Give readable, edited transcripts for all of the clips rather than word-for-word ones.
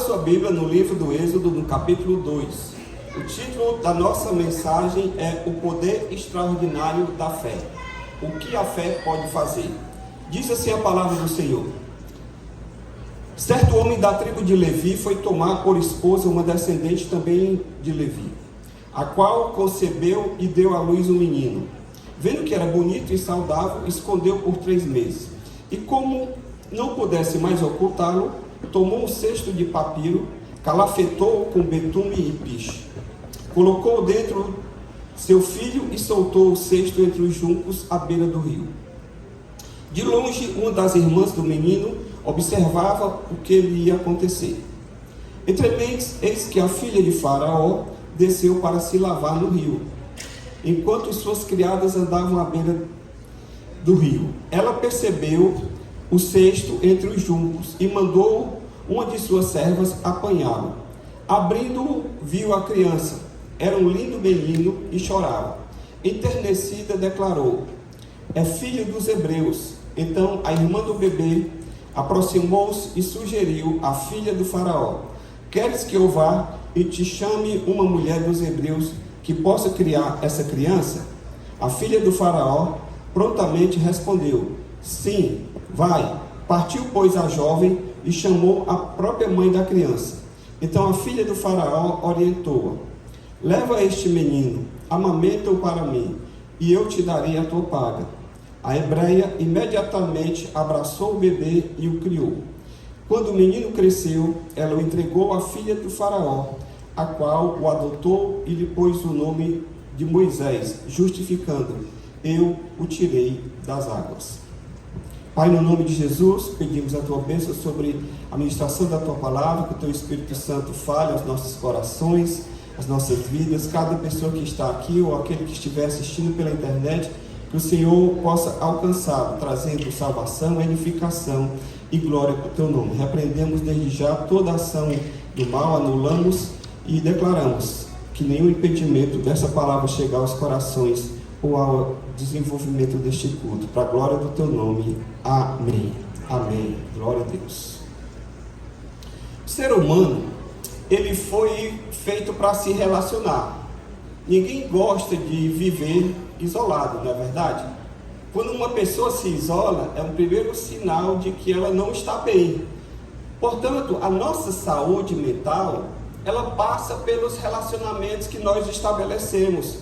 sua Bíblia no livro do Êxodo, no capítulo 2. O título da nossa mensagem é O Poder Extraordinário da Fé. O que a fé pode fazer? Diz assim a palavra do Senhor. Certo homem da tribo de Levi foi tomar por esposa uma descendente também de Levi, a qual concebeu e deu à luz um menino. Vendo que era bonito e saudável, escondeu por 3 meses. E como não pudesse mais ocultá-lo, tomou um cesto de papiro, calafetou-o com betume e piche. Colocou dentro seu filho e soltou o cesto entre os juncos à beira do rio. De longe, uma das irmãs do menino observava o que lhe ia acontecer. Entrementes, eis que a filha de Faraó desceu para se lavar no rio, enquanto suas criadas andavam à beira do rio. Ela percebeu o cesto entre os juncos e mandou uma de suas servas apanhá-lo. Abrindo-o, viu a criança. Era um lindo menino e chorava. Enternecida, declarou: é filho dos hebreus. Então a irmã do bebê aproximou-se e sugeriu à filha do faraó: queres que eu vá e te chame uma mulher dos hebreus que possa criar essa criança? A filha do faraó prontamente respondeu: sim, vai. Partiu, pois, a jovem e chamou a própria mãe da criança. Então a filha do faraó orientou-a: leva este menino, amamenta-o para mim, e eu te darei a tua paga. A hebreia imediatamente abraçou o bebê e o criou. Quando o menino cresceu, ela o entregou à filha do faraó, a qual o adotou e lhe pôs o nome de Moisés, justificando: eu o tirei das águas. Pai, no nome de Jesus, pedimos a tua bênção sobre a ministração da tua palavra, que o teu Espírito Santo fale aos nossos corações, às nossas vidas, cada pessoa que está aqui ou aquele que estiver assistindo pela internet, que o Senhor possa alcançá-lo, trazendo salvação, edificação e glória para o teu nome. Repreendemos desde já toda ação do mal, anulamos e declaramos que nenhum impedimento dessa palavra chegar aos corações ou ao desenvolvimento deste culto, para a glória do teu nome. Amém. Amém. Glória a Deus. O ser humano, ele foi feito para se relacionar. Ninguém gosta de viver isolado, não é verdade? Quando uma pessoa se isola, é um primeiro sinal de que ela não está bem. Portanto, a nossa saúde mental, ela passa pelos relacionamentos que nós estabelecemos,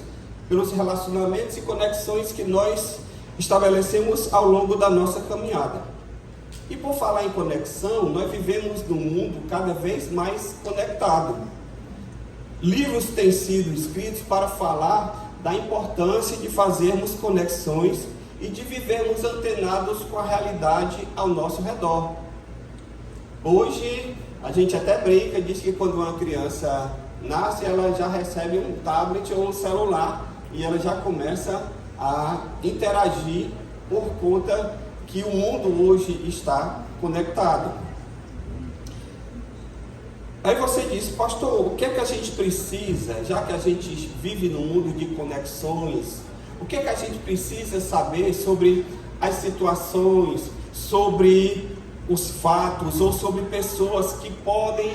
pelos relacionamentos e conexões que nós estabelecemos ao longo da nossa caminhada. E por falar em conexão, nós vivemos num mundo cada vez mais conectado. Livros têm sido escritos para falar da importância de fazermos conexões e de vivermos antenados com a realidade ao nosso redor. Hoje, a gente até brinca, diz que quando uma criança nasce, ela já recebe um tablet ou um celular e ela já começa a interagir por conta que o mundo hoje está conectado. Aí você diz: pastor, o que é que a gente precisa, já que a gente vive num mundo de conexões, o que é que a gente precisa saber sobre as situações, sobre os fatos ou sobre pessoas que podem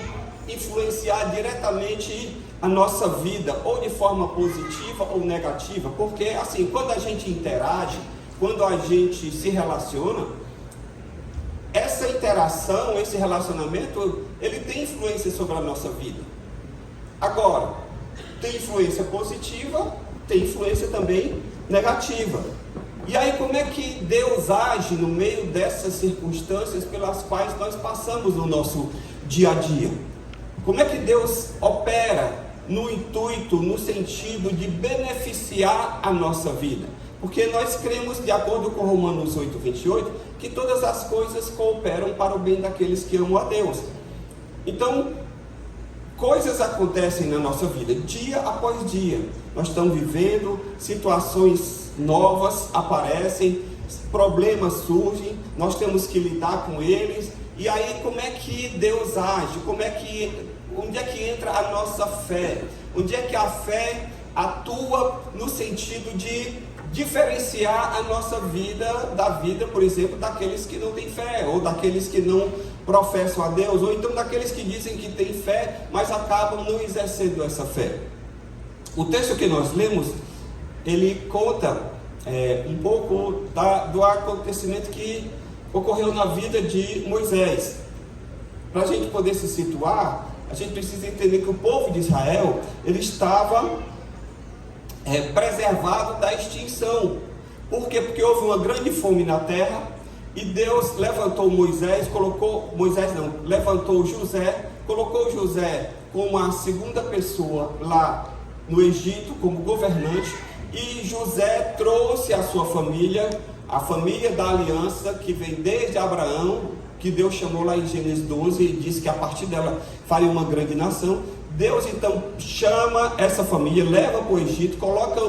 influenciar diretamente a nossa vida, ou de forma positiva ou negativa? Porque assim, quando a gente interage, quando a gente se relaciona, essa interação, esse relacionamento, ele tem influência sobre a nossa vida. Agora, tem influência positiva, tem influência também negativa. E aí, como é que Deus age no meio dessas circunstâncias pelas quais nós passamos no nosso dia a dia? Como é que Deus opera no intuito, no sentido de beneficiar a nossa vida? Porque nós cremos, de acordo com Romanos 8, 28, que todas as coisas cooperam para o bem daqueles que amam a Deus. Então, coisas acontecem na nossa vida, dia após dia. Nós estamos vivendo, situações novas aparecem, problemas surgem, nós temos que lidar com eles. E aí, como é que Deus age? Onde é que entra a nossa fé? Onde é que a fé atua no sentido de diferenciar a nossa vida da vida, por exemplo, daqueles que não têm fé, ou daqueles que não professam a Deus, ou então daqueles que dizem que têm fé, mas acabam não exercendo essa fé. O texto que nós lemos, ele conta um pouco do acontecimento que ocorreu na vida de Moisés. Para a gente poder se situar, a gente precisa entender que o povo de Israel, ele estava preservado da extinção. Por quê? Porque houve uma grande fome na terra, e Deus levantou levantou José, colocou José como a segunda pessoa lá no Egito, como governante, e José trouxe a sua família, a família da aliança, que vem desde Abraão, que Deus chamou lá em Gênesis 12, e disse que a partir dela faria uma grande nação. Deus então chama essa família, leva para o Egito, coloca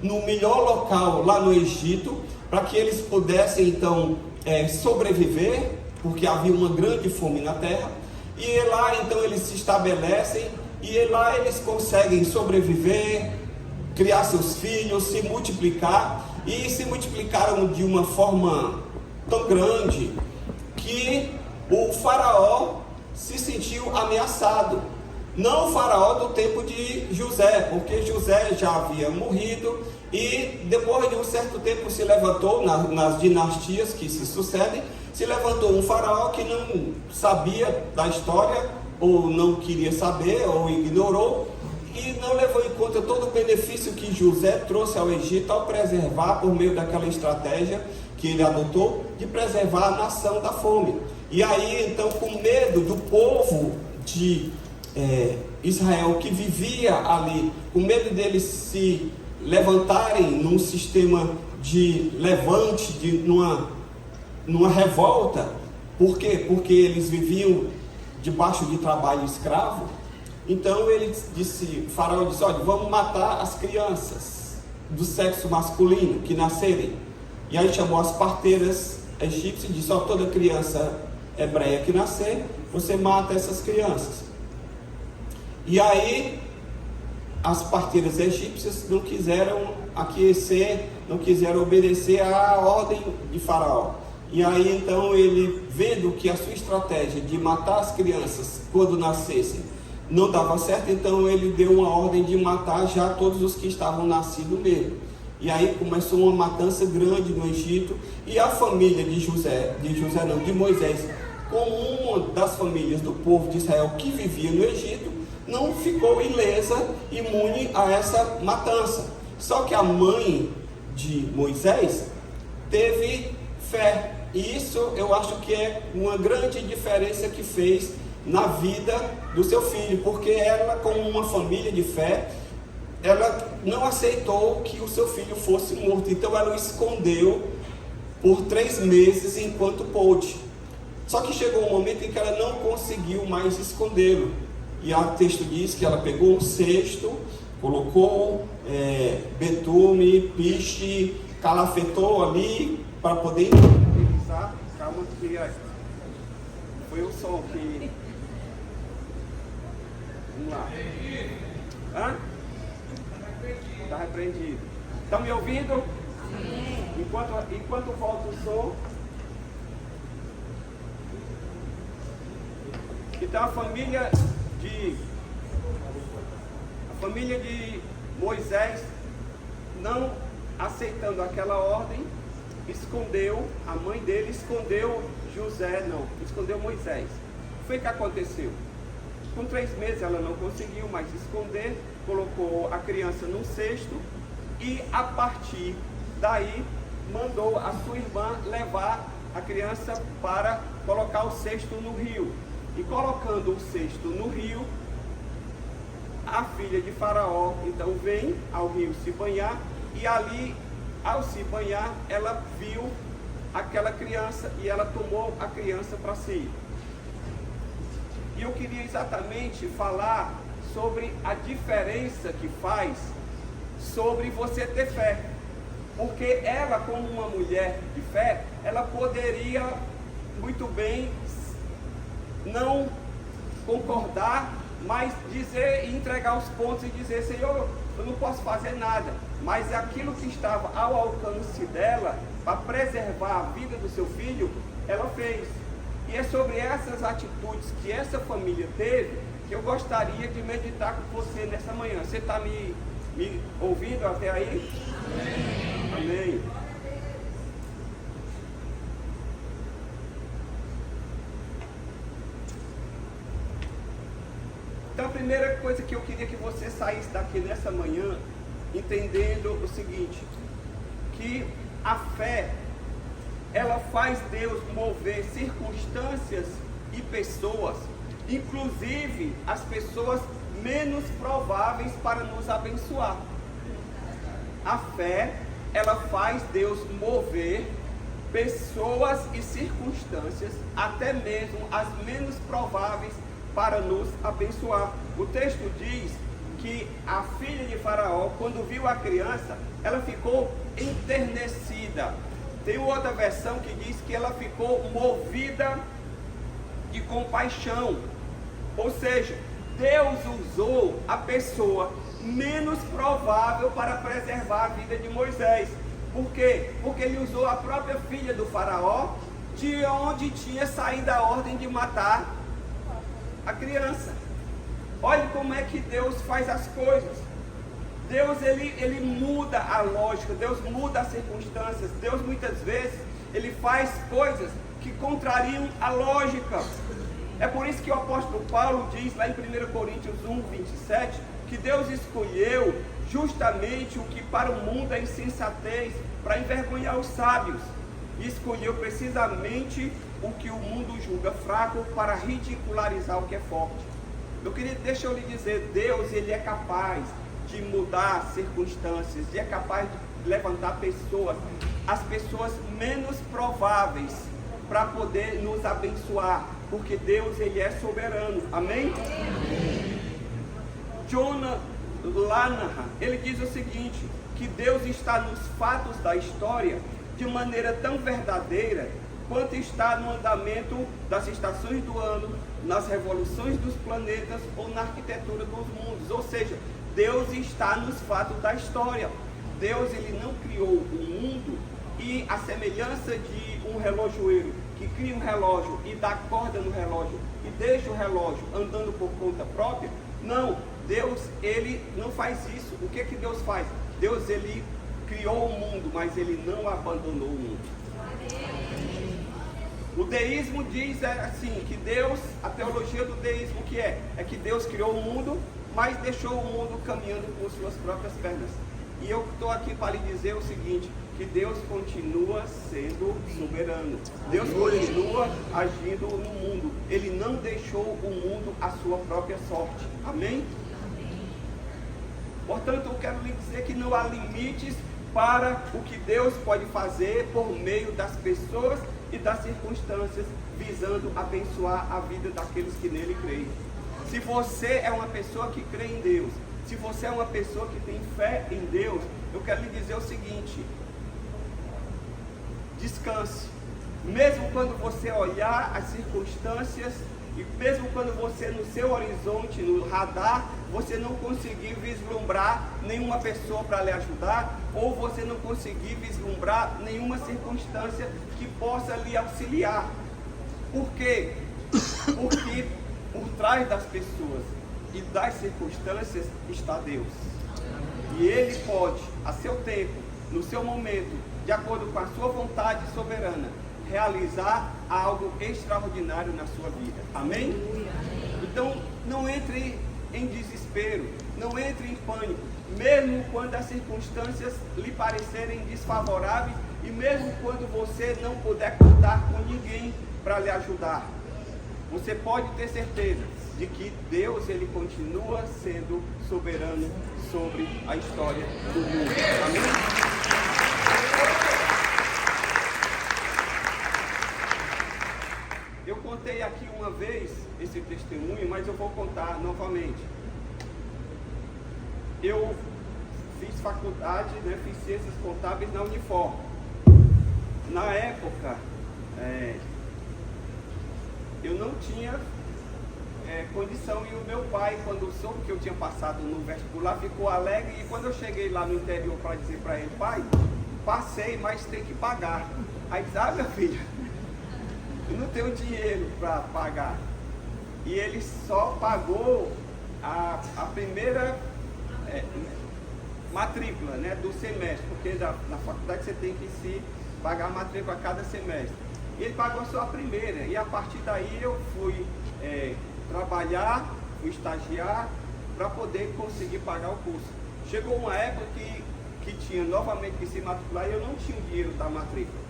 no melhor local lá no Egito, para que eles pudessem então sobreviver, porque havia uma grande fome na terra. E lá então eles se estabelecem, e lá eles conseguem sobreviver, criar seus filhos, se multiplicar, e se multiplicaram de uma forma tão grande que o faraó se sentiu ameaçado. Não o faraó do tempo de José, porque José já havia morrido, e depois de um certo tempo se levantou, nas dinastias que se sucedem, se levantou um faraó que não sabia da história, ou não queria saber, ou ignorou, e não levou em conta todo o benefício que José trouxe ao Egito ao preservar, por meio daquela estratégia que ele adotou, de preservar a nação da fome. E aí então, com medo do povo de Israel que vivia ali, com medo deles se levantarem num sistema de levante, numa revolta. Por quê? Porque eles viviam debaixo de trabalho escravo. Então o faraó disse: olha, vamos matar as crianças do sexo masculino que nascerem. E aí chamou as parteiras egípcias e disse: ó, toda criança hebreia que nascer, você mata essas crianças. E aí as parteiras egípcias não quiseram aquecer, não quiseram obedecer à ordem de faraó. E aí então ele, vendo que a sua estratégia de matar as crianças quando nascessem não dava certo, então ele deu uma ordem de matar já todos os que estavam nascidos mesmo. E aí começou uma matança grande no Egito, e a família de Moisés, como uma das famílias do povo de Israel que vivia no Egito, não ficou ilesa, imune a essa matança. Só que a mãe de Moisés teve fé, e isso eu acho que é uma grande diferença que fez na vida do seu filho, porque ela, como uma família de fé, ela não aceitou que o seu filho fosse morto, então ela o escondeu por 3 meses enquanto pôde. Só que chegou um momento em que ela não conseguiu mais escondê-lo, e o texto diz que ela pegou um cesto, colocou betume, piche, calafetou ali para poder utilizar. Calma que foi o som que... Vamos lá. Hã? Está repreendido. Estão me ouvindo? Sim. Enquanto volta o som. Então a família de Moisés, não aceitando aquela ordem, escondeu, a mãe dele escondeu escondeu Moisés. O que aconteceu? Com 3 meses ela não conseguiu mais esconder, colocou a criança num cesto, e a partir daí mandou a sua irmã levar a criança para colocar o cesto no rio. E colocando o cesto no rio, a filha de Faraó então vem ao rio se banhar, e ali, ao se banhar, ela viu aquela criança e ela tomou a criança para si. E eu queria exatamente falar sobre a diferença que faz sobre você ter fé. Porque ela, como uma mulher de fé, ela poderia muito bem não concordar, mas dizer e entregar os pontos e dizer: Senhor, eu não posso fazer nada. Mas aquilo que estava ao alcance dela, para preservar a vida do seu filho, ela fez. E E é sobre essas atitudes que essa família teve que eu gostaria de meditar com você nessa manhã. Você está me ouvindo até aí? Amém. Amém. Então a primeira coisa que eu queria que você saísse daqui nessa manhã, entendendo o seguinte, que a fé, ela faz Deus mover circunstâncias e pessoas, inclusive as pessoas menos prováveis para nos abençoar. A fé, ela faz Deus mover pessoas e circunstâncias, até mesmo as menos prováveis, para nos abençoar. O texto diz que a filha de Faraó, quando viu a criança, ela ficou enternecida. Tem outra versão que diz que ela ficou movida de compaixão. Ou seja, Deus usou a pessoa menos provável para preservar a vida de Moisés. Por quê? Porque ele usou a própria filha do Faraó, de onde tinha saído a ordem de matar a criança. Olha como é que Deus faz as coisas. Deus ele muda a lógica, Deus muda as circunstâncias. Deus muitas vezes ele faz coisas que contrariam a lógica. É por isso que o apóstolo Paulo diz lá em 1 Coríntios 1:27 que Deus escolheu justamente o que para o mundo é insensatez, para envergonhar os sábios, e escolheu precisamente o que o mundo julga fraco para ridicularizar o que é forte. Meu querido, deixa eu lhe dizer, Deus ele é capaz de mudar circunstâncias, e é capaz de levantar pessoas, as pessoas menos prováveis, para poder nos abençoar, porque Deus ele é soberano. Amém? Jonah Lanahan, ele diz o seguinte, que Deus está nos fatos da história de maneira tão verdadeira quanto está no andamento das estações do ano, nas revoluções dos planetas ou na arquitetura dos mundos. Ou seja, Deus está nos fatos da história. Deus ele não criou o mundo e a semelhança de um relojoeiro que cria um relógio e dá corda no relógio e deixa o relógio andando por conta própria. Não, Deus ele não faz isso. O que que Deus faz? Deus ele criou o mundo, mas ele não abandonou o mundo. O deísmo diz assim, que Deus, a teologia do deísmo que é que Deus criou o mundo, mas deixou o mundo caminhando por suas próprias pernas. E eu estou aqui para lhe dizer o seguinte, que Deus continua sendo soberano. Deus continua agindo no mundo. Ele não deixou o mundo à sua própria sorte. Amém? Portanto, eu quero lhe dizer que não há limites para o que Deus pode fazer por meio das pessoas e das circunstâncias, visando abençoar a vida daqueles que nele creem. Se você é uma pessoa que crê em Deus, se você é uma pessoa que tem fé em Deus, eu quero lhe dizer o seguinte: descanse. Mesmo quando você olhar as circunstâncias, e mesmo quando você no seu horizonte, no radar, você não conseguir vislumbrar nenhuma pessoa para lhe ajudar, ou você não conseguir vislumbrar nenhuma circunstância que possa lhe auxiliar. Por quê? Porque por trás das pessoas e das circunstâncias está Deus. E Ele pode, a seu tempo, no seu momento, de acordo com a sua vontade soberana, realizar algo extraordinário na sua vida. Amém? Então, não entre em desespero, não entre em pânico, mesmo quando as circunstâncias lhe parecerem desfavoráveis e mesmo quando você não puder contar com ninguém para lhe ajudar. Você pode ter certeza de que Deus ele continua sendo soberano sobre a história do mundo. Amém? Eu contei aqui uma vez esse testemunho, mas eu vou contar novamente. Eu fiz faculdade, fiz ciências contábeis na Unifor. Na época, eu não tinha condição, e o meu pai, quando soube que eu tinha passado no vestibular, ficou alegre, e quando eu cheguei lá no interior para dizer para ele: pai, passei, mas tem que pagar. Aí disse: ah, meu filho, eu não tenho dinheiro para pagar. E ele só pagou a primeira matrícula, né, do semestre, porque na faculdade você tem que se pagar a matrícula a cada semestre. E ele pagou só a primeira, e a partir daí eu fui trabalhar, fui estagiar, para poder conseguir pagar o curso. Chegou uma época que tinha novamente que se matricular e eu não tinha o dinheiro da matrícula.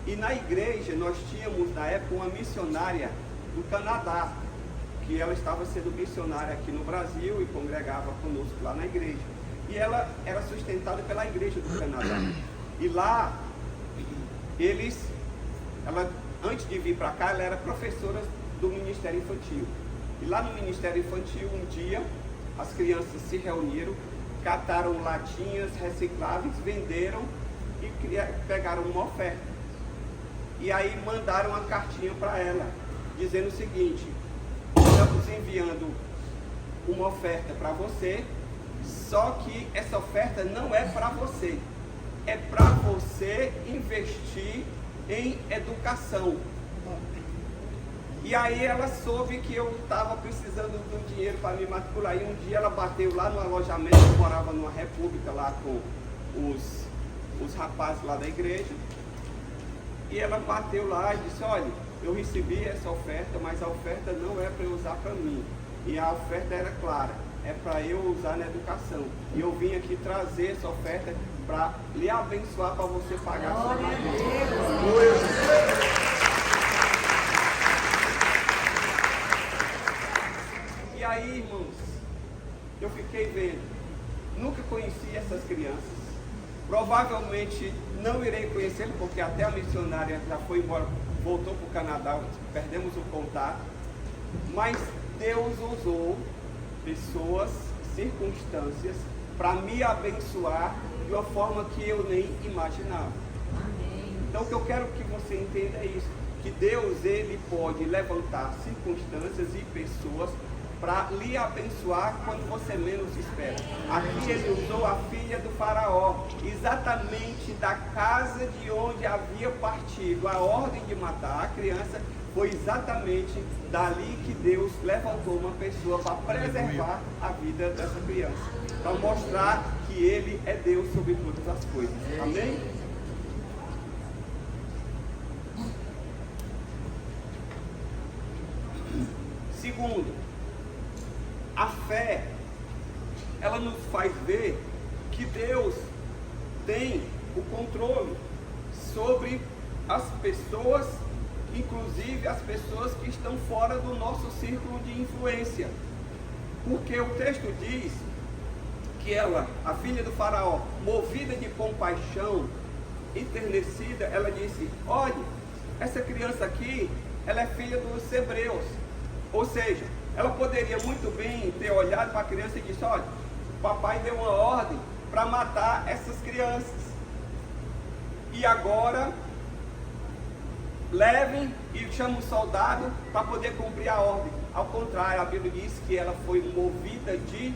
E na igreja nós tínhamos na época uma missionária do Canadá, que ela estava sendo missionária aqui no Brasil e congregava conosco lá na igreja. E ela era sustentada pela igreja do Canadá. E lá, ela, antes de vir para cá, ela era professora do Ministério Infantil. E lá no Ministério Infantil, um dia, as crianças se reuniram, cataram latinhas recicláveis, venderam e pegaram uma oferta. E aí mandaram uma cartinha para ela, dizendo o seguinte: estamos enviando uma oferta para você, só que essa oferta não é para você, é para você investir em educação. E aí ela soube que eu estava precisando de um dinheiro para me matricular. E um dia ela bateu lá no alojamento, eu morava numa república lá com os rapazes lá da igreja. E ela bateu lá e disse: olha, eu recebi essa oferta, mas a oferta não é para eu usar para mim. E a oferta era clara, é para eu usar na educação. E eu vim aqui trazer essa oferta para lhe abençoar, para você pagar a sua matrícula. E aí, irmãos, eu fiquei vendo, nunca conheci essas crianças, provavelmente não irei conhecê-lo, porque até a missionária já foi embora, voltou para o Canadá, perdemos o contato, mas Deus usou pessoas, circunstâncias, para me abençoar de uma forma que eu nem imaginava. Então o que eu quero que você entenda é isso, que Deus, ele pode levantar circunstâncias e pessoas para lhe abençoar quando você menos espera. Aqui ele usou a filha do faraó, exatamente da casa de onde havia partido a ordem de matar a criança. Foi exatamente dali que Deus levantou uma pessoa para preservar a vida dessa criança, para mostrar que ele é Deus sobre todas as coisas. Amém? Segundo, a fé, ela nos faz ver que Deus tem o controle sobre as pessoas, inclusive as pessoas que estão fora do nosso círculo de influência. Porque o texto diz que ela, a filha do faraó, movida de compaixão, enternecida, ela disse: olha, essa criança aqui, ela é filha dos hebreus. Ou seja, ela poderia muito bem ter olhado para a criança e disse: olha, o papai deu uma ordem para matar essas crianças, e agora levem e chamem um soldado para poder cumprir a ordem. Ao contrário, a Bíblia diz que ela foi movida de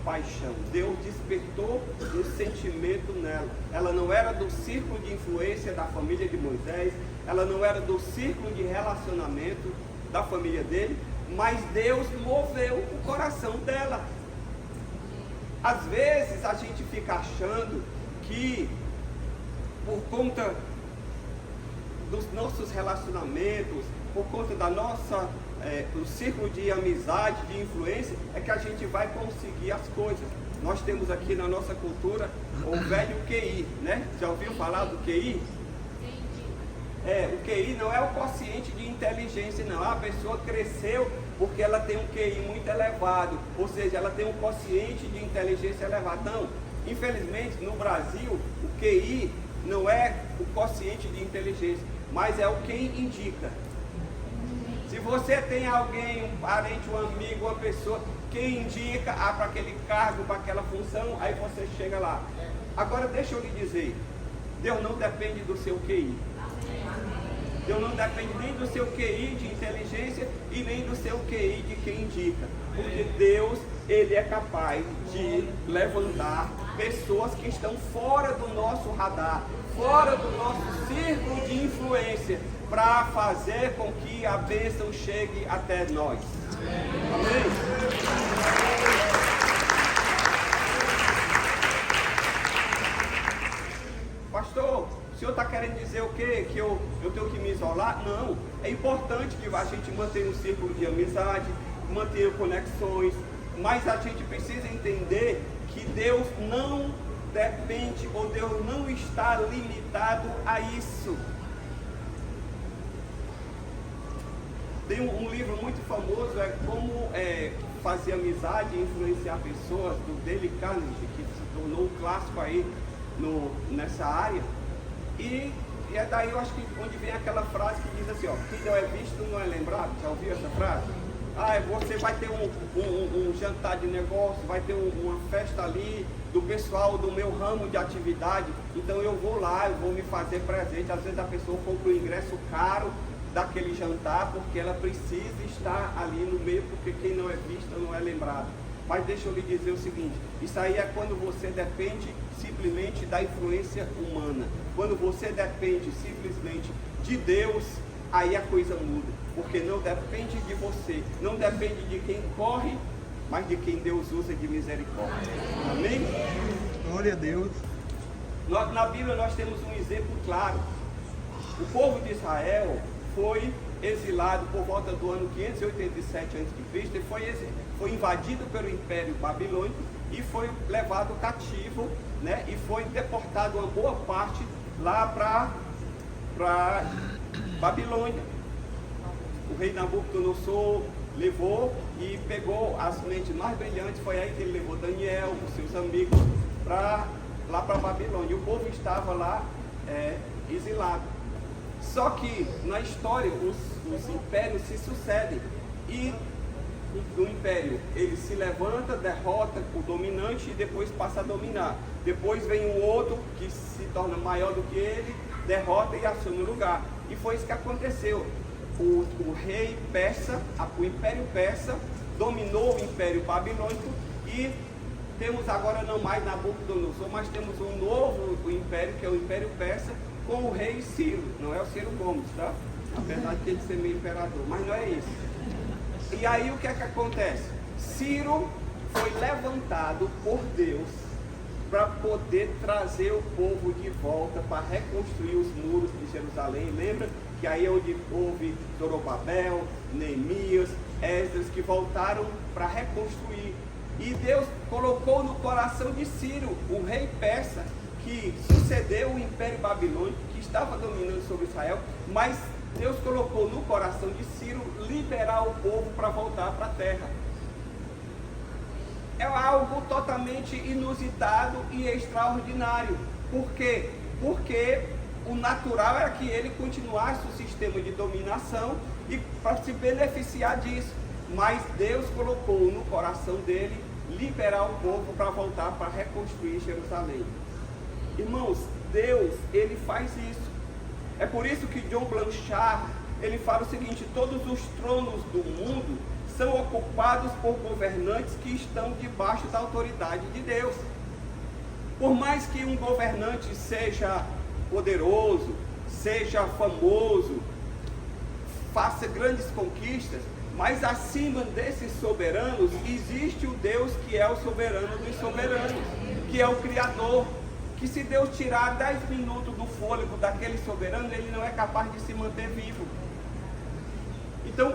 paixão. Deus despertou um sentimento nela. Ela não era do círculo de influência da família de Moisés, ela não era do círculo de relacionamento da família dele, mas Deus moveu o coração dela. Às vezes a gente fica achando que por conta dos nossos relacionamentos, por conta da nossa do círculo de amizade, de influência, é que a gente vai conseguir as coisas. Nós temos aqui na nossa cultura o velho QI, né? Já ouviu falar do QI? O QI não é o quociente de inteligência, não. A pessoa cresceu porque ela tem um QI muito elevado, ou seja, ela tem um quociente de inteligência elevado. Não, infelizmente no Brasil o QI não é o quociente de inteligência, mas é o quem indica. Se você tem alguém, um parente, um amigo, uma pessoa, quem indica para aquele cargo, para aquela função, aí você chega lá. Agora deixa eu lhe dizer, Deus não depende do seu QI. Deus não depende nem do seu QI de inteligência e nem do seu QI de quem indica. Porque Deus, Ele é capaz de levantar pessoas que estão fora do nosso radar, fora do nosso círculo de influência, para fazer com que a bênção chegue até nós. Amém? Pastor, o senhor está querendo dizer o quê? Que eu tenho que me isolar? Não. É importante que a gente mantenha um círculo de amizade, mantenha conexões, mas a gente precisa entender que Deus não depende, ou Deus não está limitado a isso. Tem um livro muito famoso, Como Fazer Amizade e Influenciar Pessoas, do Dale Carnegie, que se tornou um clássico aí nessa área. E é daí eu acho que onde vem aquela frase que diz assim, ó, quem não é visto não é lembrado. Já ouviu essa frase? Você vai ter um jantar de negócio, vai ter uma festa ali do pessoal do meu ramo de atividade, então eu vou lá, eu vou me fazer presente. Às vezes a pessoa compra o ingresso caro daquele jantar porque ela precisa estar ali no meio, porque quem não é visto não é lembrado. Mas deixa eu lhe dizer o seguinte, isso aí é quando você depende simplesmente da influência humana. Quando você depende simplesmente de Deus, aí a coisa muda. Porque não depende de você, não depende de quem corre, mas de quem Deus usa de misericórdia. Amém? Glória a Deus. Na Bíblia nós temos um exemplo claro. O povo de Israel foi exilado por volta do ano 587 a.C. e foi invadido pelo Império Babilônico e foi levado cativo, né? E foi deportado uma boa parte lá para Babilônia. O rei Nabucodonosor levou e pegou as mentes mais brilhantes. Foi aí que ele levou Daniel, os seus amigos, lá para Babilônia. E o povo estava lá exilado. Só que na história os impérios se sucedem e o império ele se levanta, derrota o dominante e depois passa a dominar. Depois vem um outro que se torna maior do que ele, derrota e assume o lugar. E foi isso que aconteceu. O rei persa, o império persa dominou o império babilônico e temos agora não mais Nabucodonosor, mas temos um novo império, que é o império persa, com o rei Ciro. Não é o Ciro Gomes, tá? Apesar de ele ser meio imperador, mas não é isso. E aí o que é que acontece? Ciro foi levantado por Deus para poder trazer o povo de volta, para reconstruir os muros de Jerusalém. Lembra que aí é onde houve Zorobabel, Neemias, Esdras, que voltaram para reconstruir. E Deus colocou no coração de Ciro, o rei persa, que sucedeu o Império Babilônico, que estava dominando sobre Israel, mas Deus colocou no coração de Ciro liberar o povo para voltar para a terra. É algo totalmente inusitado e extraordinário. Por quê? Porque o natural era que ele continuasse o sistema de dominação e para se beneficiar disso. Mas Deus colocou no coração dele liberar o povo para voltar para reconstruir Jerusalém. Irmãos, Deus, ele faz isso. É por isso que John Blanchard, ele fala o seguinte: todos os tronos do mundo são ocupados por governantes que estão debaixo da autoridade de Deus. Por mais que um governante seja poderoso, seja famoso, faça grandes conquistas, mas acima desses soberanos existe o Deus que é o soberano dos soberanos, que é o Criador, que se Deus tirar 10 minutos do fôlego daquele soberano, ele não é capaz de se manter vivo. Então,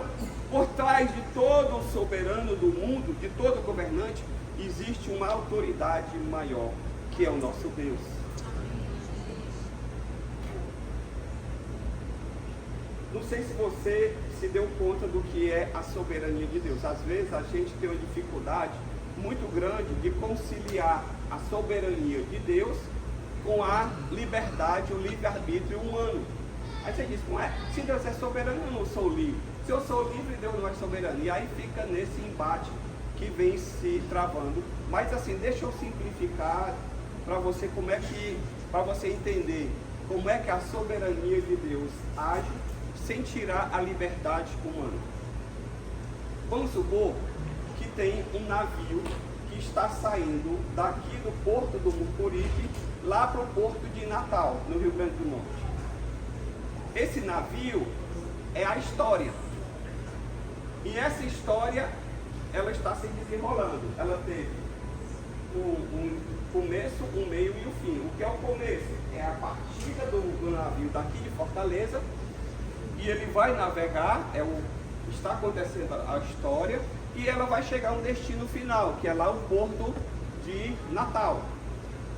por trás de todo soberano do mundo, de todo governante, existe uma autoridade maior, que é o nosso Deus. Não sei se você se deu conta do que é a soberania de Deus. Às vezes a gente tem uma dificuldade muito grande de conciliar a soberania de Deus com a liberdade, o livre-arbítrio humano. Aí você diz, se Deus é soberano, eu não sou livre. Se eu sou livre, Deus não é soberano. E aí fica nesse embate que vem se travando. Mas assim, deixa eu simplificar para você para você entender como é que a soberania de Deus age sem tirar a liberdade humana. Vamos supor que tem um navio que está saindo daqui do porto do Mucuripe lá para o porto de Natal, no Rio Grande do Norte. Esse navio é a história. E essa história, ela está se desenrolando. Ela teve um começo, um meio e um fim. O que é o começo? É a partida do navio daqui de Fortaleza, e ele vai navegar, está acontecendo a história, e ela vai chegar a um destino final, que é lá o porto de Natal.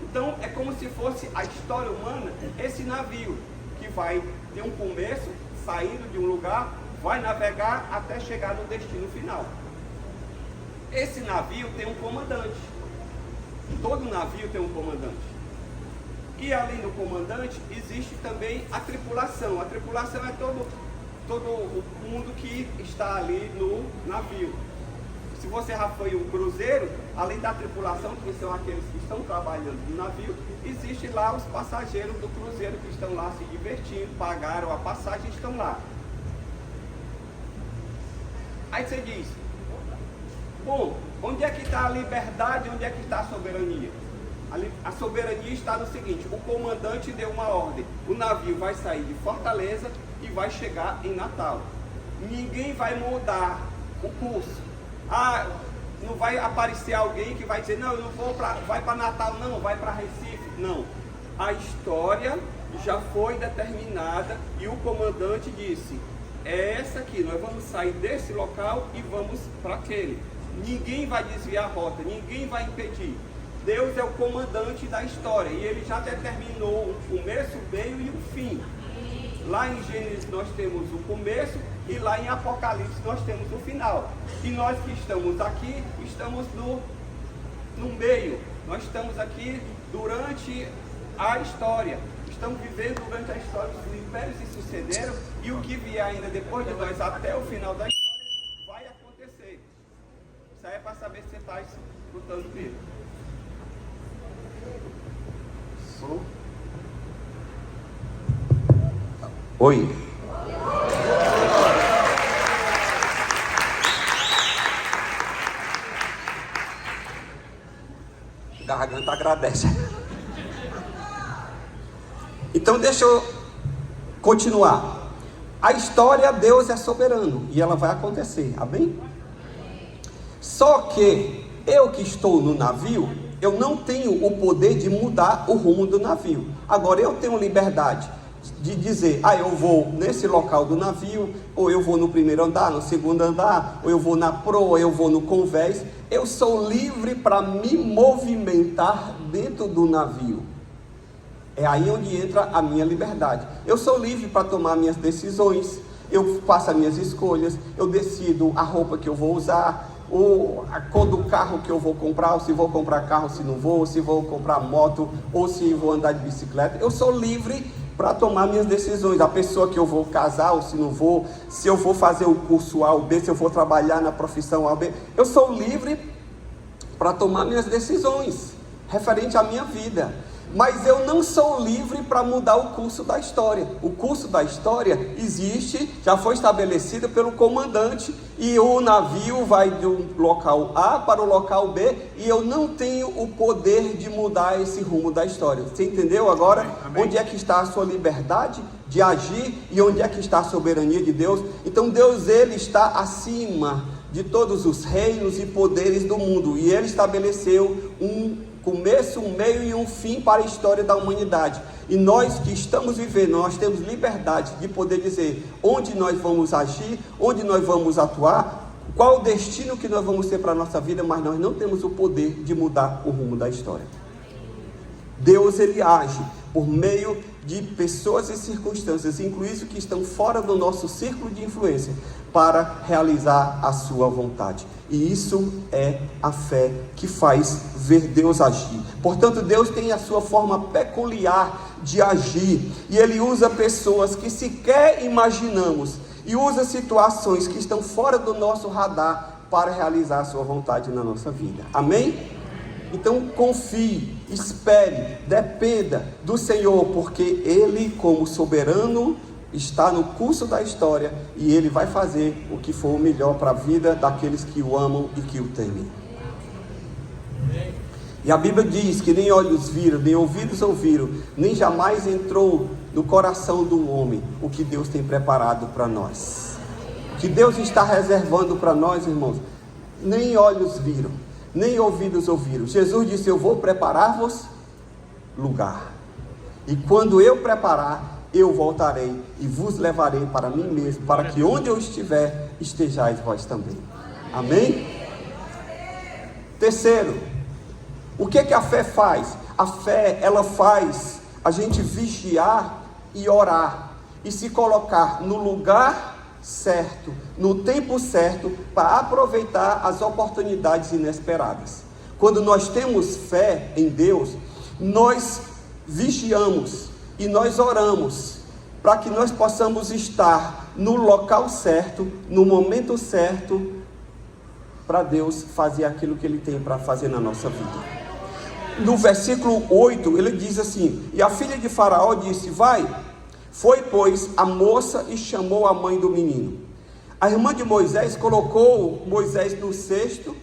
Então é como se fosse a história humana, esse navio, que vai ter um começo, saindo de um lugar, vai navegar até chegar no destino final. Esse navio tem um comandante. Todo navio tem um comandante. E além do comandante, existe também a tripulação. A tripulação é todo o mundo que está ali no navio. Se você já foi um cruzeiro, além da tripulação, que são aqueles que estão trabalhando no navio, existe lá os passageiros do cruzeiro que estão lá se divertindo, pagaram a passagem e estão lá. Aí você diz, bom, onde é que está a liberdade, onde é que está a soberania? A soberania está no seguinte: o comandante deu uma ordem, o navio vai sair de Fortaleza e vai chegar em Natal. Ninguém vai mudar o curso. Não vai aparecer alguém que vai dizer, não, eu não vou vai para Natal, não, vai para Recife. Não, a história já foi determinada e o comandante disse, é essa aqui, nós vamos sair desse local e vamos para aquele. Ninguém vai desviar a rota, ninguém vai impedir. Deus é o comandante da história e ele já determinou o começo, o meio e o fim. Lá em Gênesis nós temos o começo e lá em Apocalipse nós temos o final. E nós que estamos aqui, estamos no meio. Nós estamos aqui durante a história. Estamos vivendo durante a história, os impérios se sucederam e o que vier ainda depois de nós até o final da história vai acontecer. Isso aí é para saber se você está escutando mesmo. Oi. Garganta agradece. Então deixa eu continuar. A história, Deus é soberano e ela vai acontecer, amém? Só que eu que estou no navio, eu não tenho o poder de mudar o rumo do navio. Agora eu tenho liberdade de dizer, eu vou nesse local do navio, ou eu vou no primeiro andar, no segundo andar, ou eu vou na proa, eu vou no convés. Eu sou livre para me movimentar dentro do navio. É aí onde entra a minha liberdade. Eu sou livre para tomar minhas decisões, eu faço as minhas escolhas, eu decido a roupa que eu vou usar, ou a cor do carro que eu vou comprar, ou se vou comprar carro, se não vou, se vou comprar moto, ou se vou andar de bicicleta. Eu sou livre para tomar minhas decisões, a pessoa que eu vou casar ou se não vou, se eu vou fazer o curso A ou B, se eu vou trabalhar na profissão A ou B, eu sou livre para tomar minhas decisões, referente à minha vida, mas eu não sou livre para mudar o curso da história. O curso da história existe, já foi estabelecido pelo comandante, e o navio vai do local A para o local B, e eu não tenho o poder de mudar esse rumo da história. Você entendeu agora? Amém. Onde é que está a sua liberdade de agir e onde é que está a soberania de Deus? Então Deus, ele está acima de todos os reinos e poderes do mundo, e ele estabeleceu um começo, um meio e um fim para a história da humanidade. E nós que estamos vivendo, nós temos liberdade de poder dizer onde nós vamos agir, onde nós vamos atuar, qual o destino que nós vamos ter para a nossa vida, mas nós não temos o poder de mudar o rumo da história. Deus, ele age por meio de pessoas e circunstâncias, inclusive que estão fora do nosso círculo de influência, para realizar a sua vontade. E isso é a fé que faz ver Deus agir. Portanto, Deus tem a sua forma peculiar de agir, e ele usa pessoas que sequer imaginamos, e usa situações que estão fora do nosso radar para realizar a sua vontade na nossa vida. Amém? Então confie, espere, dependa do Senhor, porque ele, como soberano está no curso da história e Ele vai fazer o que for o melhor para a vida daqueles que o amam e que o temem. E a Bíblia diz que nem olhos viram, nem ouvidos ouviram, nem jamais entrou no coração do homem o que Deus tem preparado para nós. O que Deus está reservando para nós, irmãos, nem olhos viram, nem ouvidos ouviram. Jesus disse: eu vou preparar-vos lugar. E quando eu preparar, eu voltarei e vos levarei para mim mesmo, para que onde eu estiver, estejais vós também. Amém? Terceiro, o que a fé faz? A fé, ela faz a gente vigiar e orar, e se colocar no lugar certo, no tempo certo, para aproveitar as oportunidades inesperadas. Quando nós temos fé em Deus, nós vigiamos e nós oramos, para que nós possamos estar no local certo, no momento certo, para Deus fazer aquilo que Ele tem para fazer na nossa vida. No versículo 8, ele diz assim: e a filha de Faraó disse: vai. Foi, pois, a moça e chamou a mãe do menino. A irmã de Moisés colocou Moisés no cesto,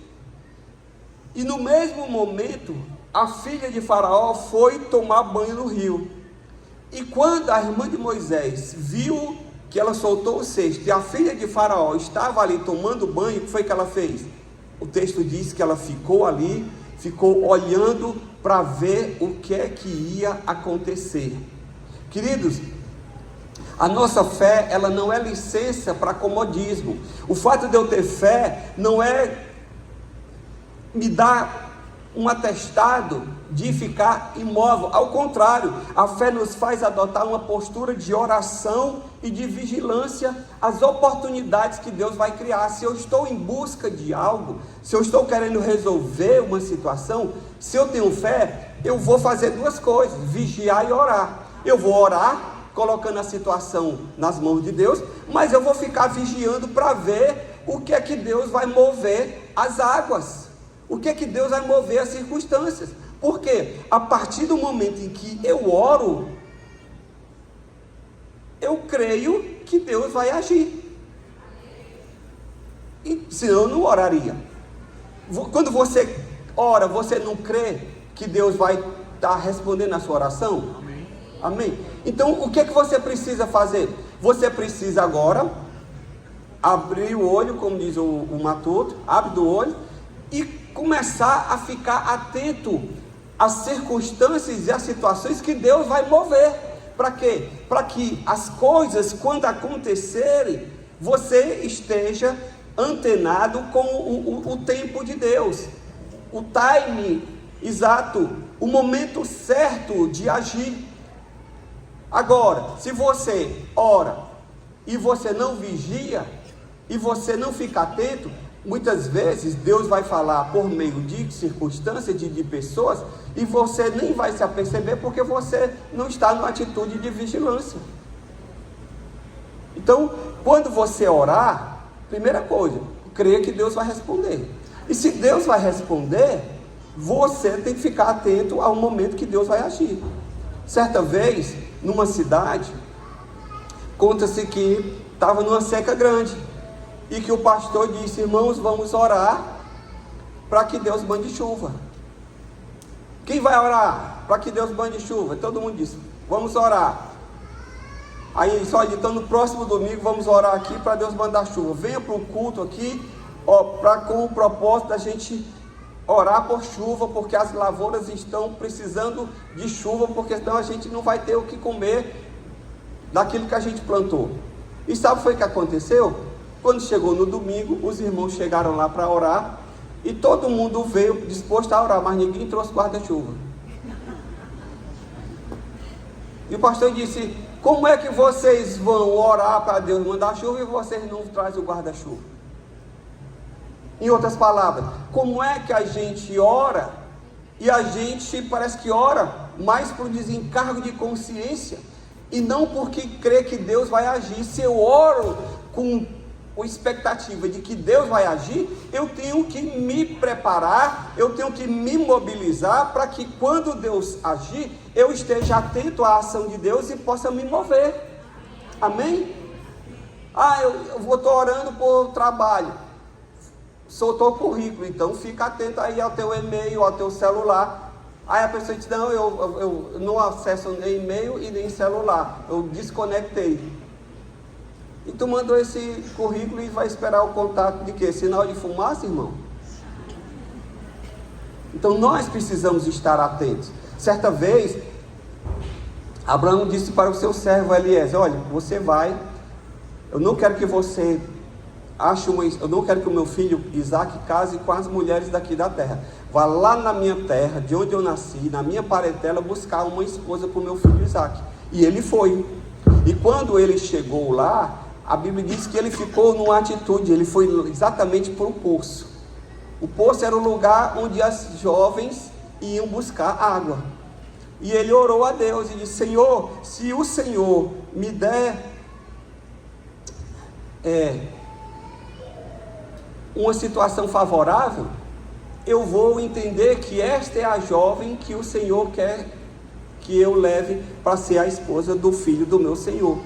e no mesmo momento, a filha de Faraó foi tomar banho no rio. E quando a irmã de Moisés viu que ela soltou o cesto e a filha de Faraó estava ali tomando banho, o que foi que ela fez? O texto diz que ela ficou ali, ficou olhando para ver o que é que ia acontecer. Queridos, a nossa fé, ela não é licença para comodismo. O fato de eu ter fé não é me dar um atestado de ficar imóvel. Ao contrário, a fé nos faz adotar uma postura de oração e de vigilância às oportunidades que Deus vai criar. Se eu estou em busca de algo, se eu estou querendo resolver uma situação, se eu tenho fé, eu vou fazer duas coisas: vigiar e orar. Eu vou orar colocando a situação nas mãos de Deus, mas eu vou ficar vigiando para ver o que é que Deus vai mover as águas, o que é que Deus vai mover as circunstâncias. Porque a partir do momento em que eu oro, eu creio que Deus vai agir, e senão eu não oraria. Quando você ora, você não crê que Deus vai estar respondendo a sua oração? Amém? Então, o que é que você precisa fazer? Você precisa agora abrir o olho, como diz o Matuto, abre o olho e começar a ficar atento às circunstâncias e às situações que Deus vai mover. Para quê? Para que as coisas, quando acontecerem, você esteja antenado com o tempo de Deus, o time exato, o momento certo de agir. Agora, se você ora e você não vigia, e você não fica atento, muitas vezes Deus vai falar por meio de circunstâncias, de pessoas, e você nem vai se aperceber, porque você não está numa atitude de vigilância. Então, quando você orar, primeira coisa, creia que Deus vai responder. E se Deus vai responder, você tem que ficar atento ao momento que Deus vai agir. Certa vez, numa cidade, conta-se que estava numa seca grande, e que o pastor disse: irmãos, vamos orar para que Deus mande chuva. Quem vai orar para que Deus mande chuva? Todo mundo disse: vamos orar. Aí ele disse: olha, então no próximo domingo vamos orar aqui para Deus mandar chuva. Venha para o culto aqui, com o propósito da gente orar por chuva, porque as lavouras estão precisando de chuva, porque senão a gente não vai ter o que comer daquilo que a gente plantou. E sabe o que foi que aconteceu? Quando chegou no domingo, os irmãos chegaram lá para orar, e todo mundo veio disposto a orar, mas ninguém trouxe guarda-chuva. E o pastor disse: como é que vocês vão orar para Deus mandar chuva e vocês não trazem o guarda-chuva? Em outras palavras, como é que a gente ora, e a gente parece que ora mais por desencargo de consciência, e não porque crê que Deus vai agir? Se eu oro com a expectativa de que Deus vai agir, eu tenho que me preparar, eu tenho que me mobilizar, para que quando Deus agir, eu esteja atento à ação de Deus e possa me mover. Amém? Eu estou orando por trabalho. Soltou o currículo, então fica atento aí ao teu e-mail, ao teu celular. Aí a pessoa diz, não, eu não acesso nem e-mail e nem celular, eu desconectei. E tu mandou esse currículo e vai esperar o contato de quê? Sinal de fumaça, irmão? Então nós precisamos estar atentos. Certa vez, Abraão disse para o seu servo Eliezer, olha, você vai, eu não quero que você eu não quero que o meu filho Isaac case com as mulheres daqui da terra. Vá lá na minha terra, de onde eu nasci, na minha parentela, buscar uma esposa para o meu filho Isaac. E ele foi. E quando ele chegou lá, a Bíblia diz que ele ficou numa atitude, ele foi exatamente para o poço. O poço era o lugar onde as jovens iam buscar água. E ele orou a Deus e disse, Senhor, se o Senhor me der uma situação favorável, eu vou entender que esta é a jovem que o Senhor quer que eu leve para ser a esposa do filho do meu Senhor.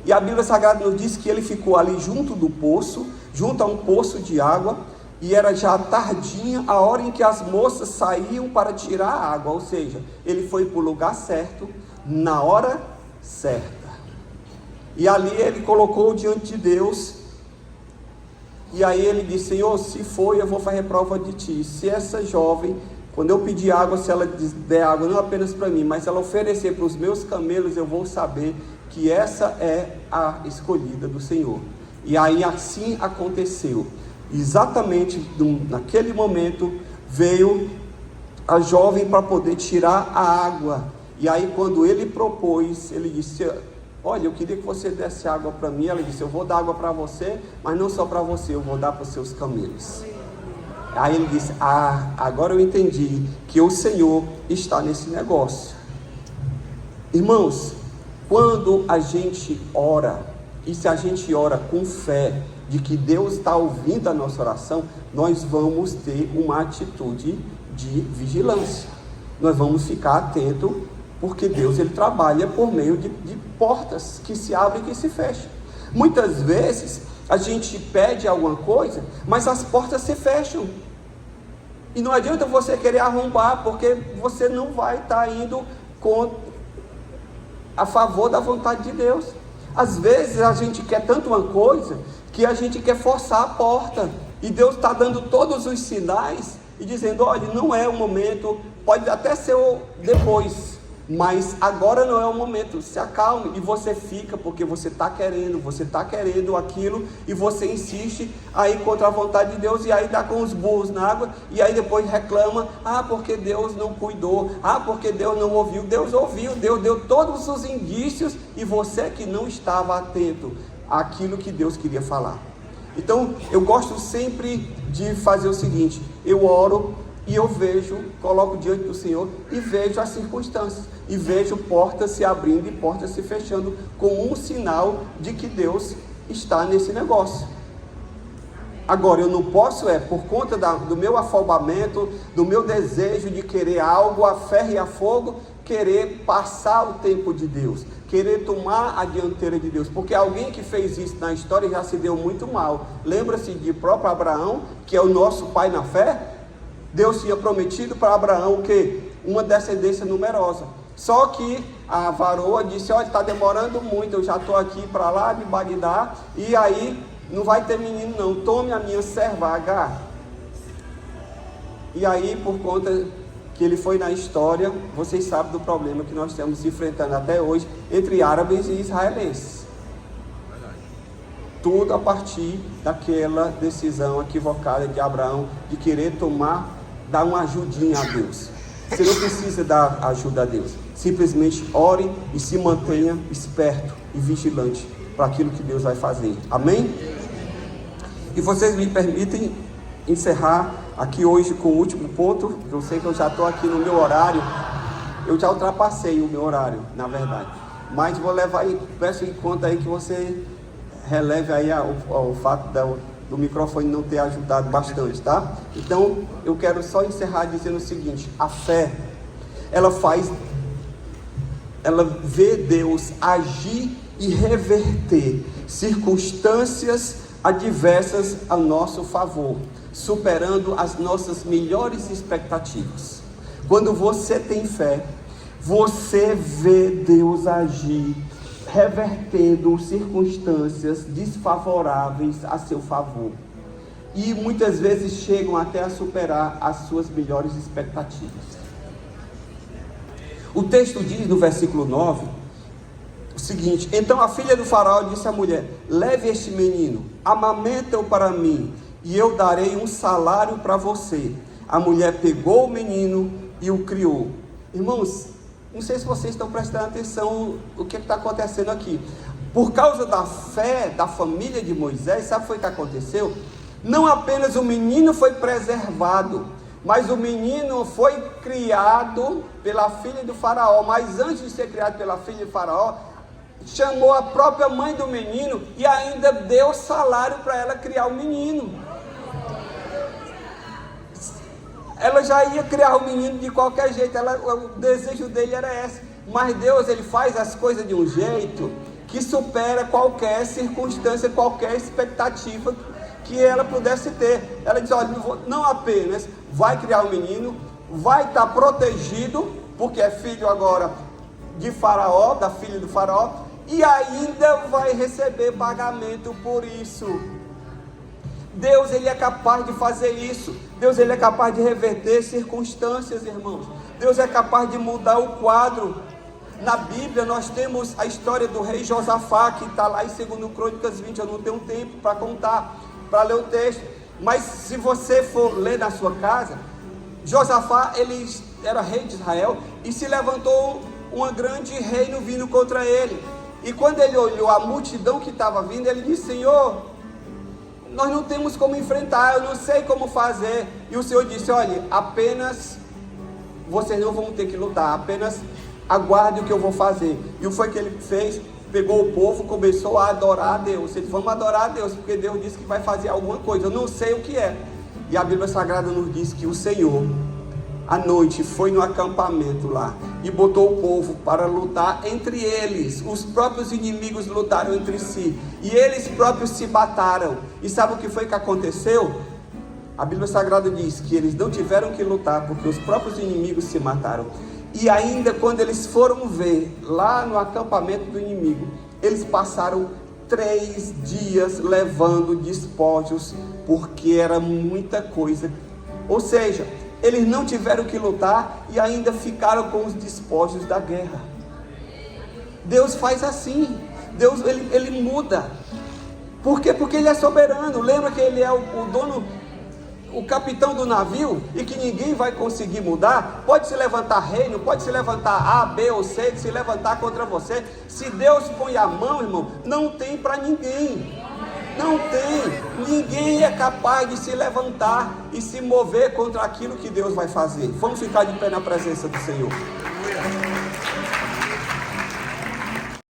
E a Bíblia Sagrada nos diz que ele ficou ali junto do poço, junto a um poço de água, e era já tardinha, a hora em que as moças saíam para tirar a água, ou seja, ele foi para o lugar certo, na hora certa. E ali ele colocou diante de Deus, e aí ele disse, Senhor, se for, eu vou fazer prova de ti. Se essa jovem, quando eu pedir água, se ela der água não apenas para mim, mas se ela oferecer para os meus camelos, eu vou saber que essa é a escolhida do Senhor. E aí assim aconteceu. Exatamente naquele momento veio a jovem para poder tirar a água. E aí quando ele propôs, ele disse, olha, eu queria que você desse água para mim. Ela disse, eu vou dar água para você, mas não só para você, eu vou dar para os seus camelos. Aí ele disse, agora eu entendi que o Senhor está nesse negócio. Irmãos, quando a gente ora, e se a gente ora com fé, de que Deus está ouvindo a nossa oração, nós vamos ter uma atitude de vigilância. Nós vamos ficar atentos, porque Deus ele trabalha por meio de portas que se abrem e que se fecham. Muitas vezes a gente pede alguma coisa, mas as portas se fecham. E não adianta você querer arrombar, porque você não vai estar indo a favor da vontade de Deus. Às vezes a gente quer tanto uma coisa que a gente quer forçar a porta, e Deus está dando todos os sinais e dizendo, olha, não é o momento, pode até ser depois, mas agora não é o momento, se acalme. E você fica, porque você está querendo aquilo, e você insiste aí contra a vontade de Deus, e aí dá com os burros na água, e aí depois reclama, porque Deus não cuidou, porque Deus não ouviu. Deus ouviu, Deus deu todos os indícios, e você que não estava atento àquilo que Deus queria falar. Então eu gosto sempre de fazer o seguinte, eu oro, e eu coloco diante do Senhor, e vejo as circunstâncias, e vejo portas se abrindo e portas se fechando, com um sinal de que Deus está nesse negócio. Agora, eu não posso, por conta do meu afobamento, do meu desejo de querer algo a ferro e a fogo, querer passar o tempo de Deus, querer tomar a dianteira de Deus, porque alguém que fez isso na história já se deu muito mal. Lembra-se de próprio Abraão, que é o nosso pai na fé? Deus tinha prometido para Abraão o quê? Uma descendência numerosa. Só que a varoa disse, olha, está demorando muito, eu já estou aqui para lá de Bagdá, e aí não vai ter menino não, tome a minha serva Agar. E aí, por conta que ele foi na história, vocês sabem do problema que nós estamos enfrentando até hoje, entre árabes e israelenses. Tudo a partir daquela decisão equivocada de Abraão, de querer dar uma ajudinha a Deus. Você não precisa dar ajuda a Deus, simplesmente ore e se mantenha esperto e vigilante para aquilo que Deus vai fazer. Amém? E vocês me permitem encerrar aqui hoje com o último ponto. Eu sei que eu já estou aqui no meu horário, eu já ultrapassei o meu horário, na verdade, mas vou levar aí, peço em conta aí que você releve aí o fato do microfone não ter ajudado bastante, tá? Então, eu quero só encerrar dizendo o seguinte, a fé, ela vê Deus agir e reverter circunstâncias adversas a nosso favor, superando as nossas melhores expectativas. Quando você tem fé, você vê Deus agir, revertendo circunstâncias desfavoráveis a seu favor. E muitas vezes chegam até a superar as suas melhores expectativas. O texto diz no versículo 9 o seguinte: então a filha do faraó disse à mulher: leve este menino, amamenta-o para mim, e eu darei um salário para você. A mulher pegou o menino e o criou. Irmãos, não sei se vocês estão prestando atenção o que está acontecendo aqui. Por causa da fé da família de Moisés, sabe o que foi que aconteceu? Não apenas o menino foi preservado, mas o menino foi criado pela filha do faraó. Mas antes de ser criado pela filha do faraó, chamou a própria mãe do menino e ainda deu salário para ela criar o menino. Ela já ia criar o menino de qualquer jeito, o desejo dele era esse. Mas Deus, ele faz as coisas de um jeito que supera qualquer circunstância, qualquer expectativa que ela pudesse ter. Ela diz: olha, não apenas vai criar o menino, vai estar protegido, porque é filho agora de Faraó, da filha do Faraó, e ainda vai receber pagamento por isso. Deus, ele é capaz de fazer isso. Deus, ele é capaz de reverter circunstâncias, irmãos. Deus é capaz de mudar o quadro. Na Bíblia nós temos a história do rei Josafá, que está lá em 2 Crônicas 20, eu não tenho tempo para contar, para ler o texto, mas se você for ler na sua casa, Josafá, ele era rei de Israel, e se levantou um grande reino vindo contra ele, e quando ele olhou a multidão que estava vindo, ele disse: Senhor, nós não temos como enfrentar, eu não sei como fazer. E o Senhor disse: olha, apenas vocês não vão ter que lutar, apenas aguarde o que eu vou fazer. E o que foi que ele fez? Pegou o povo, começou a adorar a Deus. Ele disse: vamos adorar a Deus, porque Deus disse que vai fazer alguma coisa, eu não sei o que é. E a Bíblia Sagrada nos diz que o Senhor, à noite, foi no acampamento lá e botou o povo para lutar entre eles. Os próprios inimigos lutaram entre si, e eles próprios se mataram. E sabe o que foi que aconteceu? A Bíblia Sagrada diz que eles não tiveram que lutar, porque os próprios inimigos se mataram. E ainda quando eles foram ver lá no acampamento do inimigo, eles passaram 3 dias levando despojos, porque era muita coisa. Ou seja, eles não tiveram que lutar e ainda ficaram com os despojos da guerra. Deus faz assim. Deus, ele muda. Por quê? Porque ele é soberano. Lembra que ele é o dono, o capitão do navio, e que ninguém vai conseguir mudar. Pode se levantar reino, pode se levantar A, B ou C, se levantar contra você. Se Deus põe a mão, irmão, não tem para ninguém. Não tem, ninguém é capaz de se levantar e se mover contra aquilo que Deus vai fazer. Vamos ficar de pé na presença do Senhor.